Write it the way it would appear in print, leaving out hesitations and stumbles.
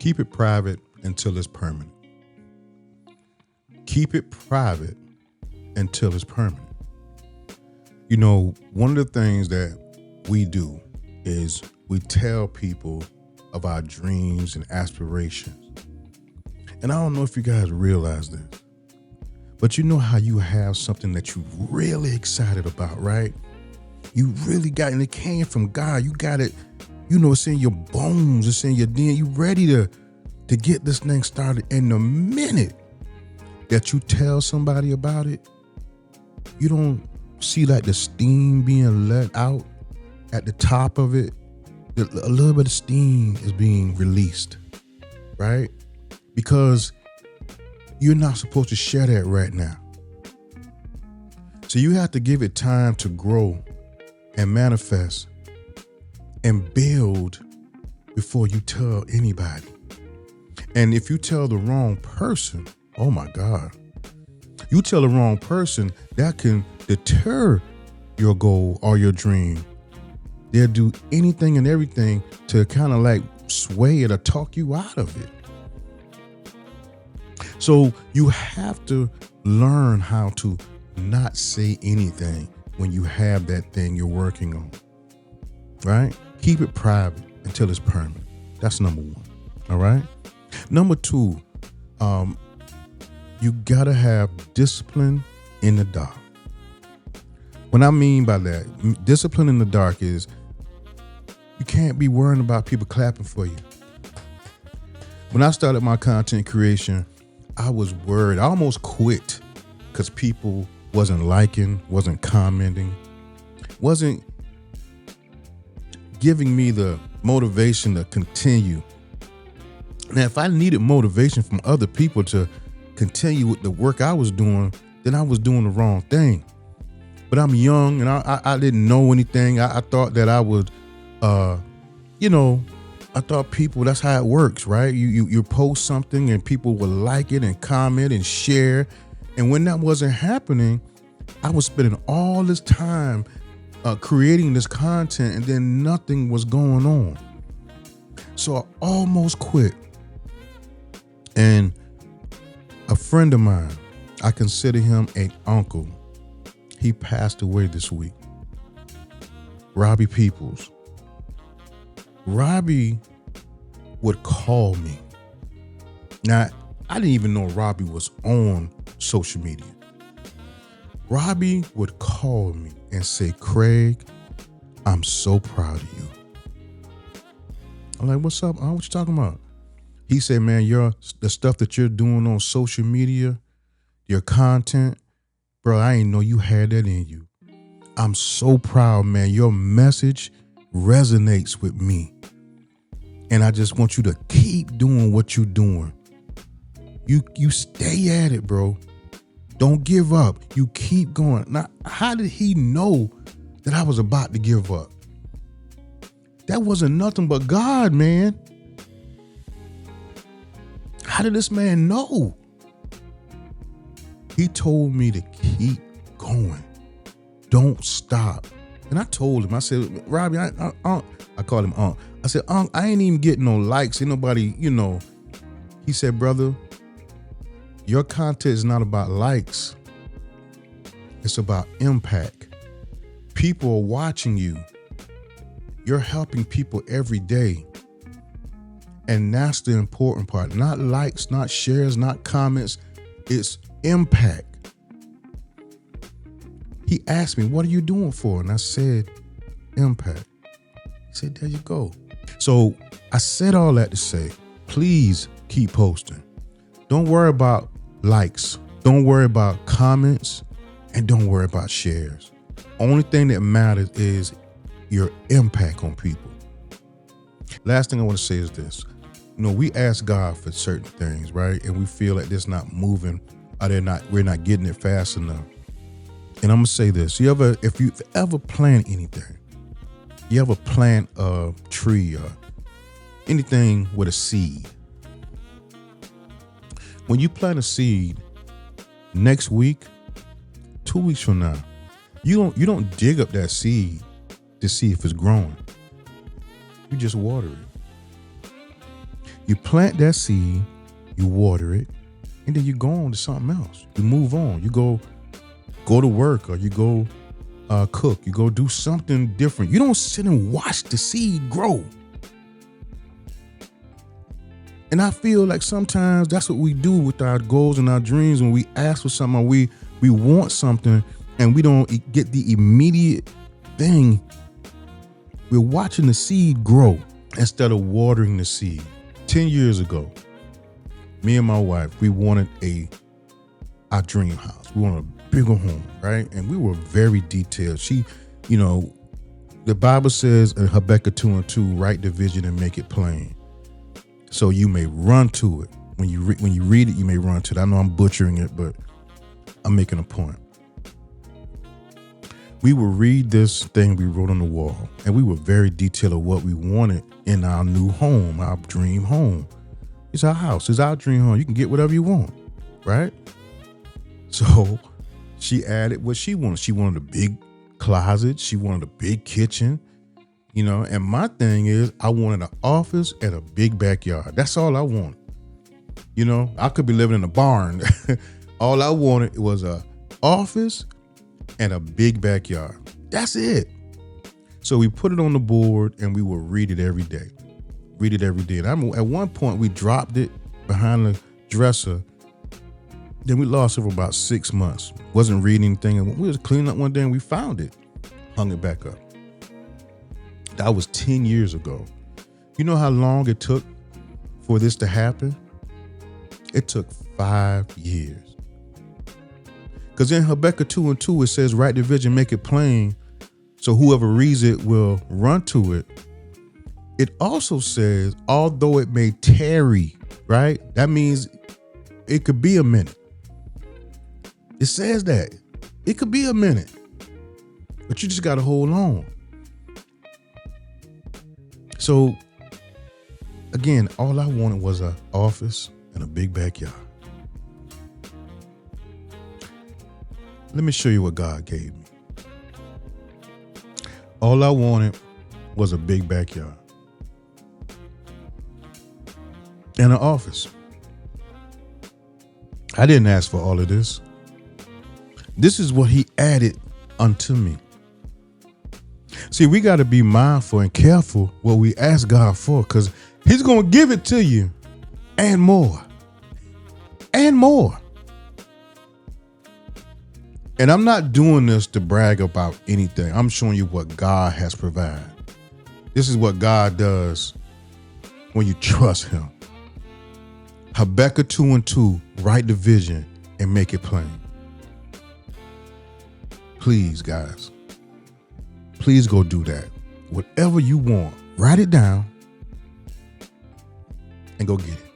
Keep it private until it's permanent. Keep it private until it's permanent. You know, one of the things that we do is we tell people of our dreams and aspirations. And I don't know if you guys realize this, but you know how you have something that you're really excited about, right? You really got, and it came from God. You got it, you know, it's in your bones, it's in your DNA. You ready to get this thing started. And the minute that you tell somebody about it, you don't see like the steam being let out at the top of it. A little bit of steam is being released, right? Because you're not supposed to share that right now. So you have to give it time to grow and manifest and build before you tell anybody. And if you tell the wrong person, oh my God, you tell the wrong person, that can deter your goal or your dream. They'll do anything and everything to kind of like sway it or talk you out of it. So you have to learn how to not say anything when you have that thing you're working on, right? Keep it private until it's permanent. That's number one, all right? Number two, you gotta have discipline in the dark. What I mean by that, discipline in the dark is you can't be worrying about people clapping for you. When I started my content creation, I was worried. I almost quit because people wasn't liking, wasn't commenting, wasn't giving me the motivation to continue. Now, if I needed motivation from other people to continue with the work I was doing, then I was doing the wrong thing. But I'm young and I didn't know anything. I thought that I would, I thought people, that's how it works, right? You post something and people will like it and comment and share. And when that wasn't happening, I was spending all this time creating this content and then nothing was going on. So I almost quit. And a friend of mine, I consider him an uncle. He passed away this week. Robbie Peeples. Robbie would call me. Now, I didn't even know Robbie was on social media. Robbie would call me and say, Craig, I'm so proud of you. I'm like, what's up? What you talking about? He said, man, the stuff that you're doing on social media, your content, bro, I ain't know you had that in you. I'm so proud, man. Your message resonates with me. And I just want you to keep doing what you're doing. You stay at it, bro. Don't give up. You keep going. Now, how did he know that I was about to give up? That wasn't nothing but God, man. How did this man know? He told me to keep going. Don't stop. And I told him, I said, Robbie, I called him Unc. I said, Unc, I ain't even getting no likes. Ain't nobody, He said, brother, your content is not about likes. It's about impact. People are watching you. You're helping people every day. And that's the important part. Not likes, not shares, not comments. It's impact. He asked me, what are you doing for? And I said, impact. He said, there you go. So I said all that to say, please keep posting. Don't worry about likes. Don't worry about comments. And don't worry about shares. Only thing that matters is your impact on people. Last thing I want to say is this. We ask God for certain things, right? And we feel like it's not moving or we're not getting it fast enough. And I'm gonna say this. If you ever plant anything, you ever plant a tree or anything with a seed. When you plant a seed, next week, 2 weeks from now, you don't dig up that seed to see if it's growing. You just water it. You plant that seed, you water it, and then you go on to something else. You move on. You go to work, or you go cook. You go do something different. You don't sit and watch the seed grow. And I feel like sometimes that's what we do with our goals and our dreams. When we ask for something, or we want something, and we don't get the immediate thing, we're watching the seed grow instead of watering the seed. 10 years ago, me and my wife, we wanted our dream house. We wanted a bigger home, right? And we were very detailed. The Bible says in Habakkuk 2:2, write the vision and make it plain, so you may run to it. When you read it, you may run to it. I know I'm butchering it, but I'm making a point. We would read this thing we wrote on the wall, and we were very detailed of what we wanted in our new home, our dream home. It's our house. It's our dream home. You can get whatever you want, right? So she added what she wanted. She wanted a big closet. She wanted a big kitchen, and my thing is I wanted an office and a big backyard. That's all I wanted. I could be living in a barn. All I wanted was a office and a big backyard. That's it. So we put it on the board, and we would read it every day. And at one point we dropped it behind the dresser. Then we lost it for about 6 months. Wasn't reading anything. And we was cleaning up one day, and we found it, hung it back up. That was 10 years ago. You know how long it took for this to happen? It took 5 years. Because in Habakkuk 2:2, it says, write the vision, make it plain, so whoever reads it will run to it. It also says, although it may tarry, right? That means it could be a minute. It says that. It could be a minute. But you just got to hold on. So, again, all I wanted was an office and a big backyard. Let me show you what God gave me. All I wanted was a big backyard and an office. I didn't ask for all of this. This is what he added unto me. See, we got to be mindful and careful what we ask God for, because he's going to give it to you and more and more. And I'm not doing this to brag about anything. I'm showing you what God has provided. This is what God does when you trust him. Habakkuk 2:2, write the vision and make it plain. Please, guys, please go do that. Whatever you want, write it down and go get it.